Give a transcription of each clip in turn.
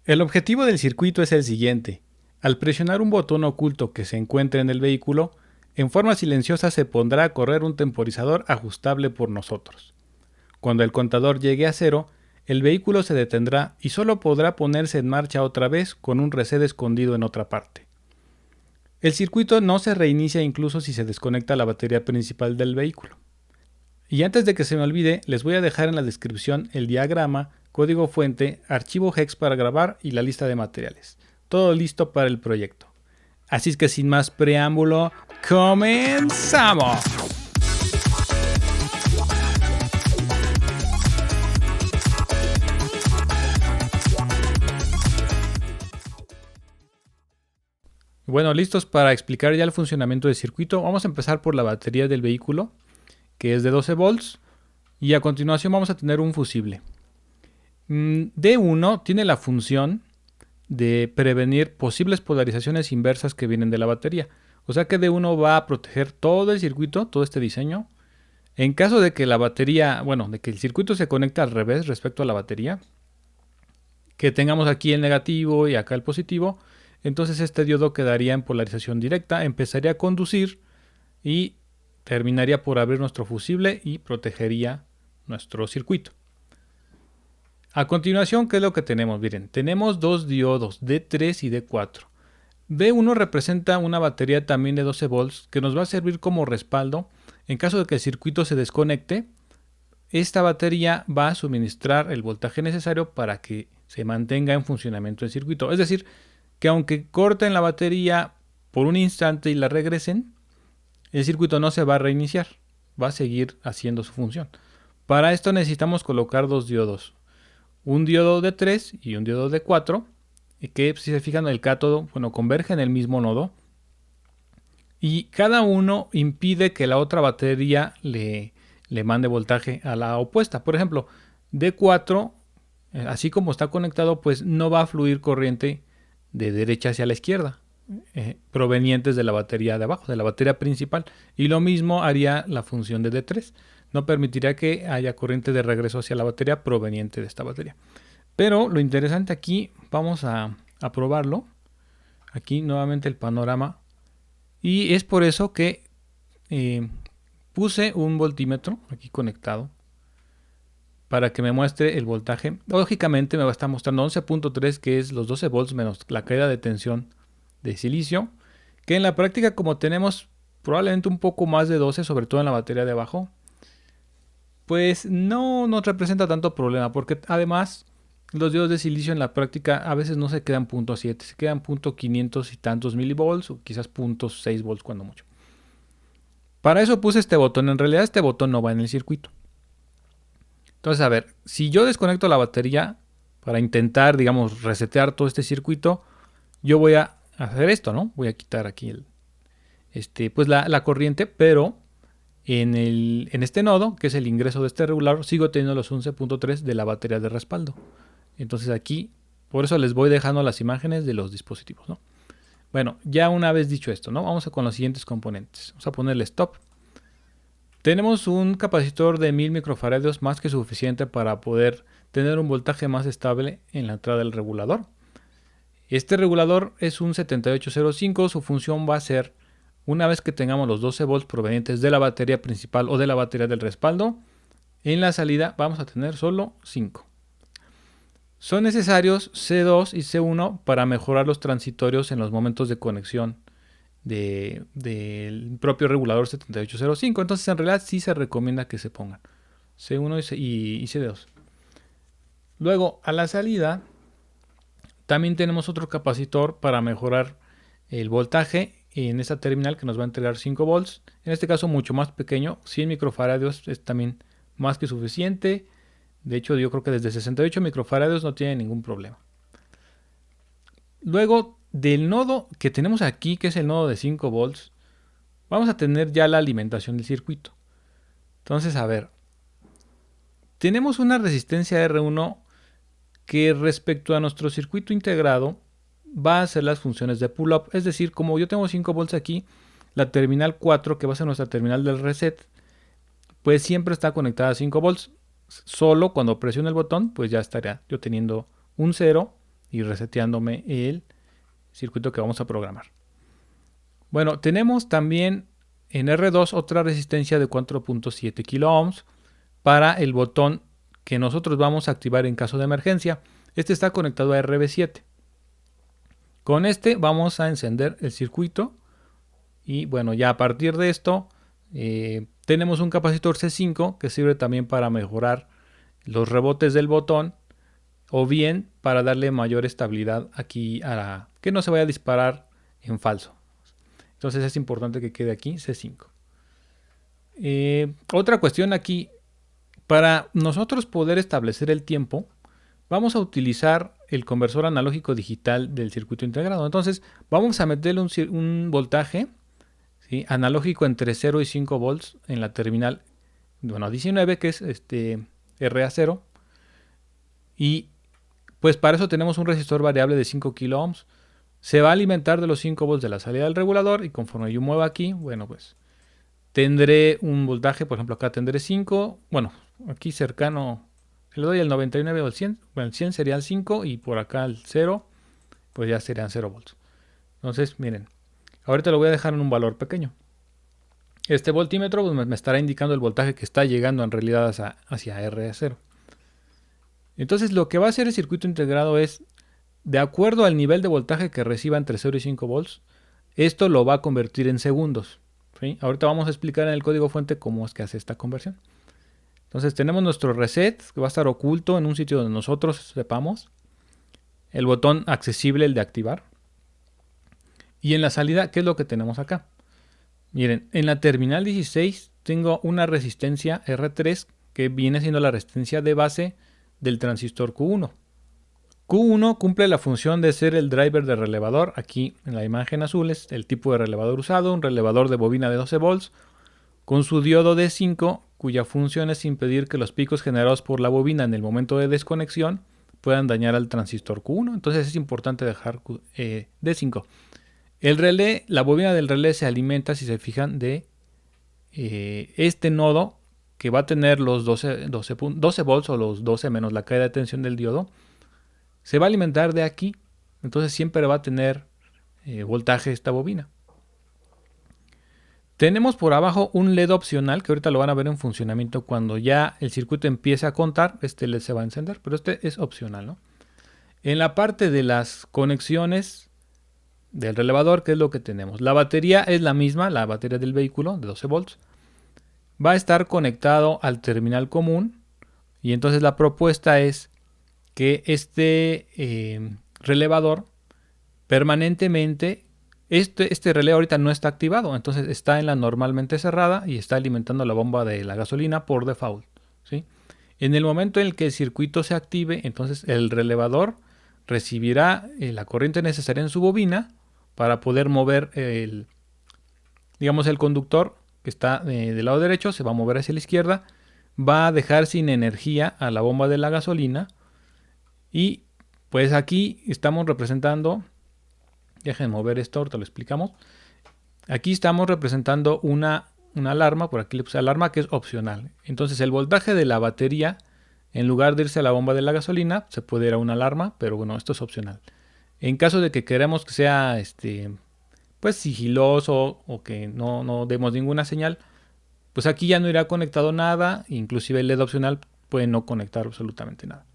El objetivo del circuito es el siguiente. Al presionar un botón oculto que se encuentre en el vehículo, en forma silenciosa se pondrá a correr un temporizador ajustable por nosotros. Cuando el contador llegue a 0, el vehículo se detendrá y solo podrá ponerse en marcha otra vez con un reset escondido en otra parte. El circuito no se reinicia incluso si se desconecta la batería principal del vehículo. Y antes de que se me olvide, les voy a dejar en la descripción el diagrama, código fuente, archivo hex para grabar y la lista de materiales. Todo listo para el proyecto. Así es que sin más preámbulo, ¡comenzamos! Bueno, listos para explicar ya el funcionamiento del circuito. Vamos a empezar por la batería del vehículo, que es de 12 volts, y a continuación vamos a tener un fusible. D1 tiene la función de prevenir posibles polarizaciones inversas que vienen de la batería. O sea que D1 va a proteger todo el circuito, todo este diseño. En caso de que la batería, de que el circuito se conecte al revés respecto a la batería, que tengamos aquí el negativo y acá el positivo, entonces este diodo quedaría en polarización directa, empezaría a conducir y terminaría por abrir nuestro fusible y protegería nuestro circuito. A continuación, ¿qué es lo que tenemos? Miren, tenemos dos diodos, D3 y D4. D1 representa una batería también de 12 volts que nos va a servir como respaldo. En caso de que el circuito se desconecte, esta batería va a suministrar el voltaje necesario para que se mantenga en funcionamiento el circuito. Es decir, que aunque corten la batería por un instante y la regresen, el circuito no se va a reiniciar, va a seguir haciendo su función. Para esto necesitamos colocar dos diodos, un diodo de 3 y un diodo de 4, que si se fijan el cátodo, converge en el mismo nodo, y cada uno impide que la otra batería le mande voltaje a la opuesta. Por ejemplo, D4, así como está conectado, pues no va a fluir corriente de derecha hacia la izquierda, provenientes de la batería de abajo, de la batería principal. Y lo mismo haría la función de D3. No permitiría que haya corriente de regreso hacia la batería proveniente de esta batería. Pero lo interesante aquí, vamos a probarlo. Aquí nuevamente el panorama. Y es por eso que puse un voltímetro aquí conectado para que me muestre el voltaje. Lógicamente me va a estar mostrando 11.3, que es los 12 volts menos la caída de tensión de silicio, que en la práctica, como tenemos probablemente un poco más de 12, sobre todo en la batería de abajo, pues no nos representa tanto problema, porque además los diodos de silicio en la práctica a veces no se quedan .7, se quedan .500 y tantos milivolts, o quizás .6 volts cuando mucho. Para eso puse este botón. En realidad este botón no va en el circuito. Entonces, a ver, si yo desconecto la batería para intentar, digamos, resetear todo este circuito, yo voy a hacer esto, ¿no? Voy a quitar aquí la corriente, pero en este nodo, que es el ingreso de este regulador, sigo teniendo los 11.3 de la batería de respaldo. Entonces aquí, por eso les voy dejando las imágenes de los dispositivos, ¿no? Bueno, ya una vez dicho esto, ¿no? Vamos con los siguientes componentes. Vamos a ponerle stop. Tenemos un capacitor de 1000 microfaradios más que suficiente para poder tener un voltaje más estable en la entrada del regulador. Este regulador es un 7805, su función va a ser, una vez que tengamos los 12 volts provenientes de la batería principal o de la batería del respaldo, en la salida vamos a tener solo 5. Son necesarios C2 y C1 para mejorar los transitorios en los momentos de conexión del propio regulador 7805. Entonces en realidad sí se recomienda que se pongan C1 y C2. Luego a la salida también tenemos otro capacitor para mejorar el voltaje en esta terminal que nos va a entregar 5 volts. En este caso mucho más pequeño, 100 microfaradios es también más que suficiente. De hecho yo creo que desde 68 microfaradios no tiene ningún problema. Luego del nodo que tenemos aquí, que es el nodo de 5 volts, vamos a tener ya la alimentación del circuito. Entonces, a ver, tenemos una resistencia R1 que respecto a nuestro circuito integrado va a hacer las funciones de pull-up. Es decir, como yo tengo 5 volts aquí, la terminal 4, que va a ser nuestra terminal del reset, pues siempre está conectada a 5 volts. Solo cuando presiono el botón, pues ya estaría yo teniendo un 0 y reseteándome el circuito que vamos a programar. Bueno, tenemos también en R2 otra resistencia de 4.7 kilo ohms para el botón que nosotros vamos a activar en caso de emergencia. Este está conectado a RB7. Con este vamos a encender el circuito y bueno, ya a partir de esto tenemos un capacitor C5 que sirve también para mejorar los rebotes del botón o bien para darle mayor estabilidad aquí a que no se vaya a disparar en falso. Entonces es importante que quede aquí C5. Otra cuestión aquí, para nosotros poder establecer el tiempo, vamos a utilizar el conversor analógico digital del circuito integrado. Entonces vamos a meterle un voltaje, ¿sí?, analógico entre 0 y 5 volts en la terminal 19, que es RA0. Y pues para eso tenemos un resistor variable de 5 kilo ohms. Se va a alimentar de los 5 volts de la salida del regulador y conforme yo mueva aquí, bueno, pues tendré un voltaje, por ejemplo acá tendré 5, bueno, aquí cercano, le doy el 99 o el 100, bueno, el 100 sería el 5 y por acá el 0, pues ya serían 0 volts. Entonces, miren, ahorita lo voy a dejar en un valor pequeño. Este voltímetro pues, me estará indicando el voltaje que está llegando en realidad hacia R0. Entonces lo que va a hacer el circuito integrado es, de acuerdo al nivel de voltaje que reciba entre 0 y 5 volts, esto lo va a convertir en segundos, ¿sí? Ahorita vamos a explicar en el código fuente cómo es que hace esta conversión. Entonces tenemos nuestro reset, que va a estar oculto en un sitio donde nosotros sepamos. El botón accesible, el de activar. Y en la salida, ¿qué es lo que tenemos acá? Miren, en la terminal 16 tengo una resistencia R3 que viene siendo la resistencia de base del transistor Q1. Q1 cumple la función de ser el driver de relevador. Aquí en la imagen azul es el tipo de relevador usado, un relevador de bobina de 12 volts con su diodo D5, cuya función es impedir que los picos generados por la bobina en el momento de desconexión puedan dañar al transistor Q1. Entonces es importante dejar D5. El relé, la bobina del relé se alimenta, si se fijan, de este nodo que va a tener los 12 volts o los 12 menos la caída de tensión del diodo. Se va a alimentar de aquí, entonces siempre va a tener voltaje esta bobina. Tenemos por abajo un LED opcional que ahorita lo van a ver en funcionamiento cuando ya el circuito empiece a contar. Este LED se va a encender, pero este es opcional, ¿no? En la parte de las conexiones del relevador, ¿qué es lo que tenemos? La batería es la misma, la batería del vehículo de 12 volts. Va a estar conectado al terminal común y entonces la propuesta es que este relevador permanentemente, este relé ahorita no está activado, entonces está en la normalmente cerrada y está alimentando la bomba de la gasolina por default, ¿sí? En el momento en el que el circuito se active, entonces el relevador recibirá la corriente necesaria en su bobina para poder mover el conductor que está del lado derecho, se va a mover hacia la izquierda, va a dejar sin energía a la bomba de la gasolina. Y pues aquí estamos representando, dejen mover esto, ahorita lo explicamos. Aquí estamos representando una alarma, por aquí le puse alarma, que es opcional. Entonces el voltaje de la batería, en lugar de irse a la bomba de la gasolina, se puede ir a una alarma, pero bueno, esto es opcional. En caso de que queramos que sea pues sigiloso o que no demos ninguna señal, pues aquí ya no irá conectado nada, inclusive el LED opcional puede no conectar absolutamente nada.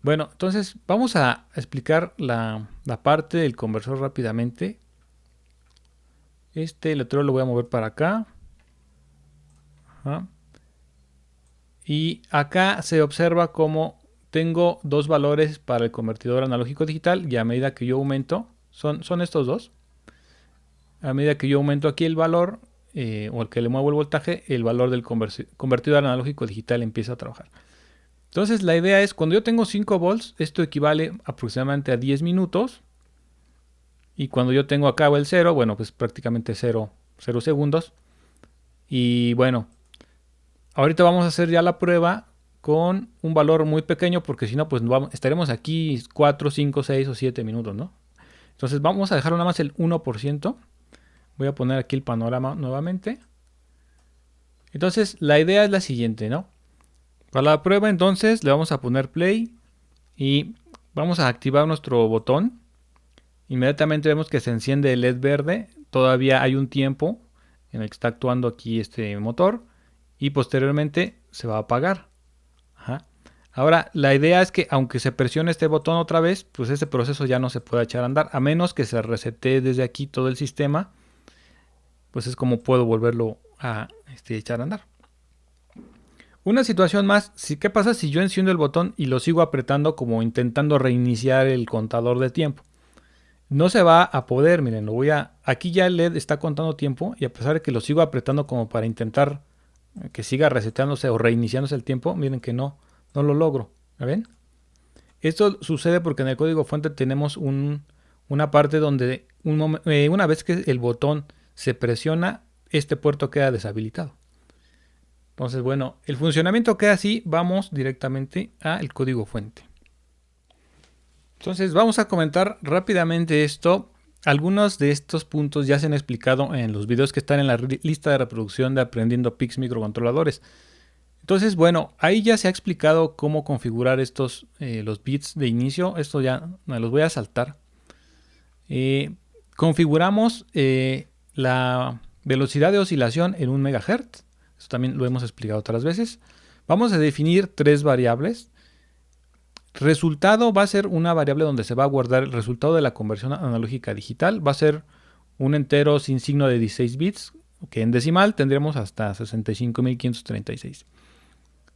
Bueno, entonces vamos a explicar la parte del conversor rápidamente. Este letrero lo voy a mover para acá. Ajá. Y acá se observa como tengo dos valores para el convertidor analógico digital y a medida que yo aumento, son estos dos. A medida que yo aumento aquí el valor o el que le muevo el voltaje, el valor del convertidor analógico digital empieza a trabajar. Entonces la idea es, cuando yo tengo 5 volts, esto equivale aproximadamente a 10 minutos. Y cuando yo tengo acá el 0, bueno, pues prácticamente 0 segundos. Y bueno, ahorita vamos a hacer ya la prueba con un valor muy pequeño, porque si no, pues estaremos aquí 4, 5, 6 o 7 minutos, ¿no? Entonces vamos a dejar nada más el 1%. Voy a poner aquí el panorama nuevamente. Entonces la idea es la siguiente, ¿no? Para la prueba entonces le vamos a poner play y Vamos a activar nuestro botón. Inmediatamente vemos que se enciende el LED verde. Todavía hay un tiempo en el que está actuando aquí este motor. Y posteriormente se va a apagar. Ajá. Ahora, la idea es que aunque se presione este botón otra vez, pues ese proceso ya no se puede echar a andar. A menos que se resete desde aquí todo el sistema. Pues es como puedo volverlo a echar a andar. Una situación más, ¿qué pasa si yo enciendo el botón y lo sigo apretando como intentando reiniciar el contador de tiempo? No se va a poder, miren, aquí ya el LED está contando tiempo y a pesar de que lo sigo apretando como para intentar que siga reseteándose o reiniciándose el tiempo, miren que no lo logro. ¿Ven? Esto sucede porque en el código fuente tenemos una parte donde una vez que el botón se presiona, este puerto queda deshabilitado. Entonces, bueno, el funcionamiento queda así. Vamos directamente al código fuente. Entonces, vamos a comentar rápidamente esto. Algunos de estos puntos ya se han explicado en los videos que están en la lista de reproducción de Aprendiendo PIX Microcontroladores. Entonces, bueno, ahí ya se ha explicado cómo configurar los bits de inicio. Esto ya me los voy a saltar. Configuramos la velocidad de oscilación en 1 MHz. Esto también lo hemos explicado otras veces. Vamos a definir 3 variables. Resultado va a ser una variable donde se va a guardar el resultado de la conversión analógica a digital. Va a ser un entero sin signo de 16 bits, que en decimal tendremos hasta 65.536.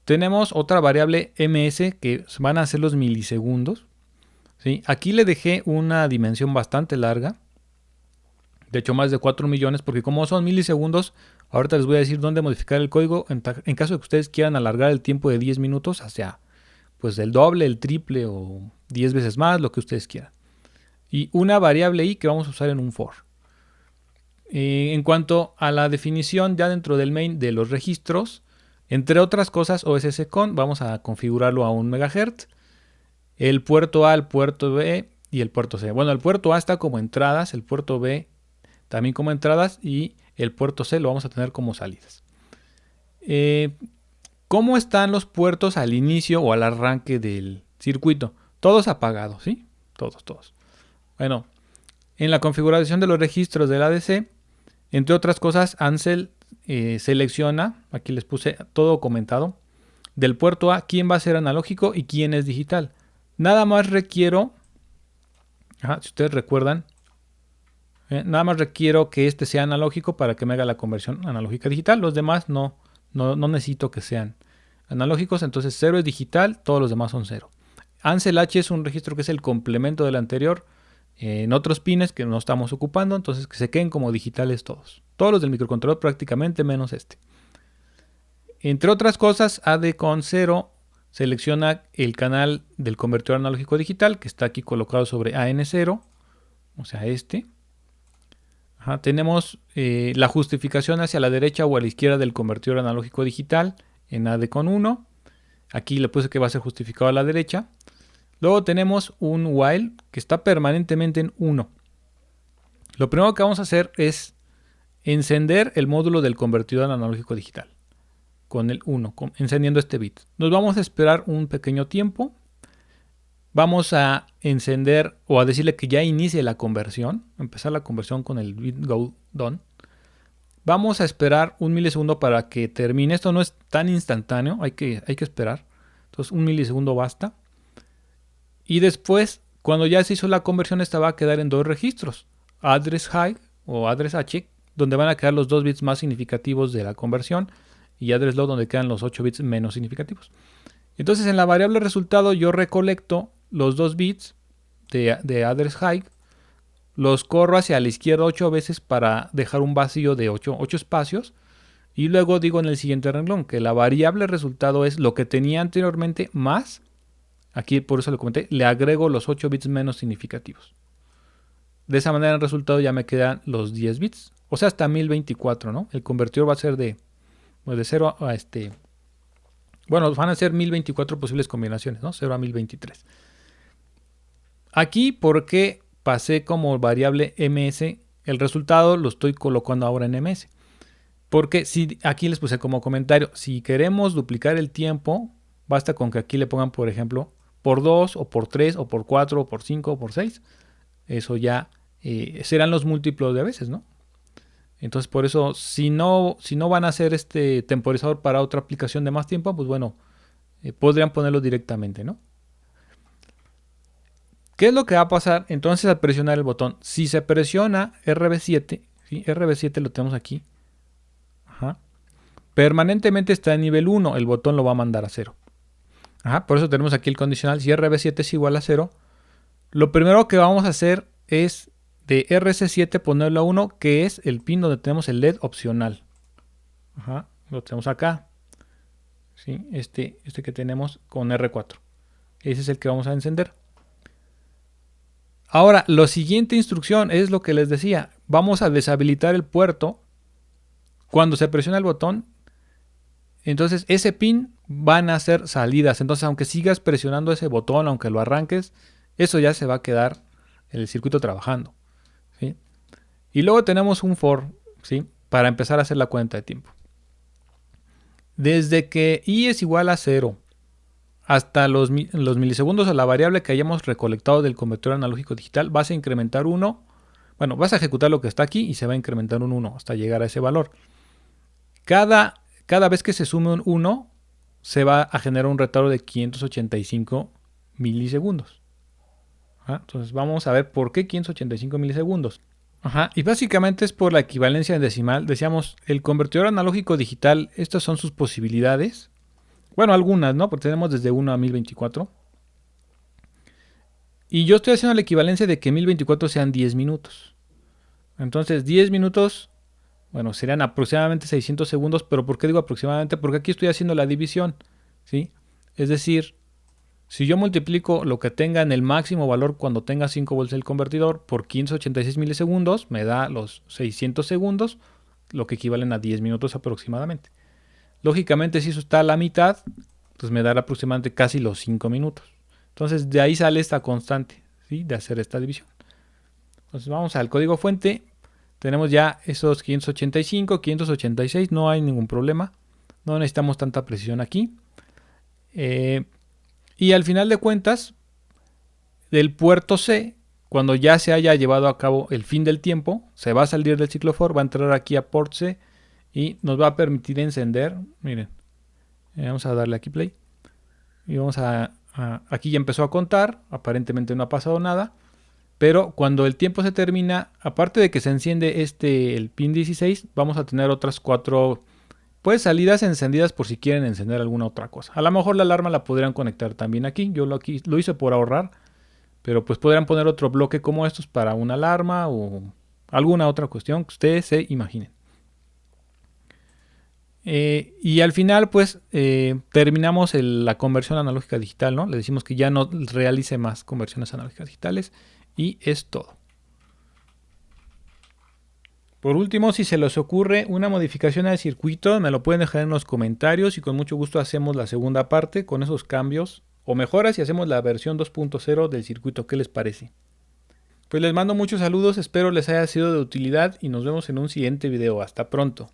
Tenemos otra variable ms que van a ser los milisegundos. ¿Sí? Aquí le dejé una dimensión bastante larga. De hecho, más de 4 millones, porque como son milisegundos, ahorita les voy a decir dónde modificar el código en caso de que ustedes quieran alargar el tiempo de 10 minutos hacia pues el doble, el triple o 10 veces más, lo que ustedes quieran. Y una variable i que vamos a usar en un for. En cuanto a la definición ya dentro del main de los registros, entre otras cosas OSSCon, vamos a configurarlo a 1 MHz. El puerto A, el puerto B y el puerto C. Bueno, el puerto A está como entradas, el puerto B también como entradas y el puerto C lo vamos a tener como salidas. ¿Cómo están los puertos al inicio o al arranque del circuito? Todos apagados, ¿sí? Todos. Bueno, en la configuración de los registros del ADC, entre otras cosas, Ansel selecciona, aquí les puse todo comentado, del puerto A quién va a ser analógico y quién es digital. Nada más requiero, si ustedes recuerdan, nada más requiero que este sea analógico para que me haga la conversión analógica digital. Los demás no necesito que sean analógicos, entonces 0 es digital, todos los demás son 0. Ansel H es un registro que es el complemento del anterior en otros pines que no estamos ocupando, entonces que se queden como digitales todos. Todos los del microcontrolador prácticamente menos este. Entre otras cosas, AD con 0 selecciona el canal del convertidor analógico digital que está aquí colocado sobre AN0, o sea este. Tenemos la justificación hacia la derecha o a la izquierda del convertidor analógico digital en AD con 1. Aquí le puse que va a ser justificado a la derecha. Luego tenemos un while que está permanentemente en 1. Lo primero que vamos a hacer es encender el módulo del convertidor analógico digital con el 1, encendiendo este bit. Nos vamos a esperar un pequeño tiempo. Vamos a encender o a decirle que ya inicie la conversión. Empezar la conversión con el bit go done. Vamos a esperar 1 milisegundo para que termine. Esto no es tan instantáneo, hay que esperar. Entonces 1 milisegundo basta. Y después, cuando ya se hizo la conversión, esta va a quedar en 2 registros. Address high o address h, donde van a quedar los 2 bits más significativos de la conversión. Y address low, donde quedan los 8 bits menos significativos. Entonces en la variable resultado yo recolecto los 2 bits de address high, los corro hacia la izquierda 8 veces para dejar un vacío de 8 espacios y luego digo en el siguiente renglón que la variable resultado es lo que tenía anteriormente más, aquí por eso lo comenté, le agrego los 8 bits menos significativos. De esa manera en el resultado ya me quedan los 10 bits, o sea hasta 1024, ¿no? El convertidor va a ser de 0 a bueno, van a ser 1024 posibles combinaciones, ¿no? 0 a 1023. Aquí, ¿por qué pasé como variable ms? El resultado lo estoy colocando ahora en ms. Porque si aquí les puse como comentario, si queremos duplicar el tiempo, basta con que aquí le pongan, por ejemplo, por 2 o por 3 o por 4 o por 5 o por 6. Eso ya serán los múltiplos de a veces, ¿no? Entonces por eso si no van a hacer este temporizador para otra aplicación de más tiempo, pues bueno, podrían ponerlo directamente, ¿no? ¿Qué es lo que va a pasar entonces al presionar el botón? Si se presiona RB7, ¿sí? RB7 lo tenemos aquí. Ajá. Permanentemente está en nivel 1, el botón lo va a mandar a 0. Ajá, por eso tenemos aquí el condicional. Si RB7 es igual a 0, lo primero que vamos a hacer es de RC7 ponerlo a 1, que es el pin donde tenemos el LED opcional. Ajá, lo tenemos acá. ¿Sí? Este que tenemos con R4. Ese es el que vamos a encender. Ahora, la siguiente instrucción es lo que les decía. Vamos a deshabilitar el puerto cuando se presiona el botón. Entonces ese pin van a ser salidas. Entonces aunque sigas presionando ese botón, aunque lo arranques, eso ya se va a quedar el circuito trabajando. ¿Sí? Y luego tenemos un for, ¿sí? Para empezar a hacer la cuenta de tiempo. Desde que i es igual a 0 hasta los milisegundos a la variable que hayamos recolectado del convertidor analógico digital, vas a incrementar 1. Bueno, vas a ejecutar lo que está aquí y se va a incrementar un 1 hasta llegar a ese valor. Cada vez que se sume un 1, se va a generar un retardo de 585 milisegundos. ¿Ah? Entonces vamos a ver por qué 585 milisegundos. Ajá, y básicamente es por la equivalencia en decimal. Decíamos, el convertidor analógico digital, estas son sus posibilidades. Bueno, algunas, ¿no? Porque tenemos desde 1 a 1024. Y yo estoy haciendo la equivalencia de que 1024 sean 10 minutos. Entonces, 10 minutos, bueno, serían aproximadamente 600 segundos. ¿Pero por qué digo aproximadamente? Porque aquí estoy haciendo la división, ¿sí? Es decir, si yo multiplico lo que tenga en el máximo valor cuando tenga 5 volts el convertidor por 586 milisegundos, me da los 600 segundos, lo que equivalen a 10 minutos aproximadamente. Lógicamente, si eso está a la mitad, pues me dará aproximadamente casi los 5 minutos. Entonces, de ahí sale esta constante, ¿sí? De hacer esta división. Entonces, vamos al código fuente. Tenemos ya esos 585, 586, no hay ningún problema. No necesitamos tanta precisión aquí. Y al final de cuentas, del puerto C, cuando ya se haya llevado a cabo el fin del tiempo, se va a salir del ciclo for, va a entrar aquí a port C y nos va a permitir encender. Miren, vamos a darle aquí play. Y vamos aquí ya empezó a contar, aparentemente no ha pasado nada. Pero cuando el tiempo se termina, aparte de que se enciende el pin 16, vamos a tener otras 4 pues salidas encendidas por si quieren encender alguna otra cosa. A lo mejor la alarma la podrían conectar también aquí. Yo lo hice por ahorrar. Pero pues podrían poner otro bloque como estos para una alarma o alguna otra cuestión que ustedes se imaginen. Y al final pues terminamos la conversión analógica digital, ¿no? Le decimos que ya no realice más conversiones analógicas digitales y es todo. Por último, si se les ocurre una modificación al circuito, me lo pueden dejar en los comentarios y con mucho gusto hacemos la segunda parte con esos cambios o mejoras y hacemos la versión 2.0 del circuito. ¿Qué les parece? Pues les mando muchos saludos, espero les haya sido de utilidad y nos vemos en un siguiente video. Hasta pronto.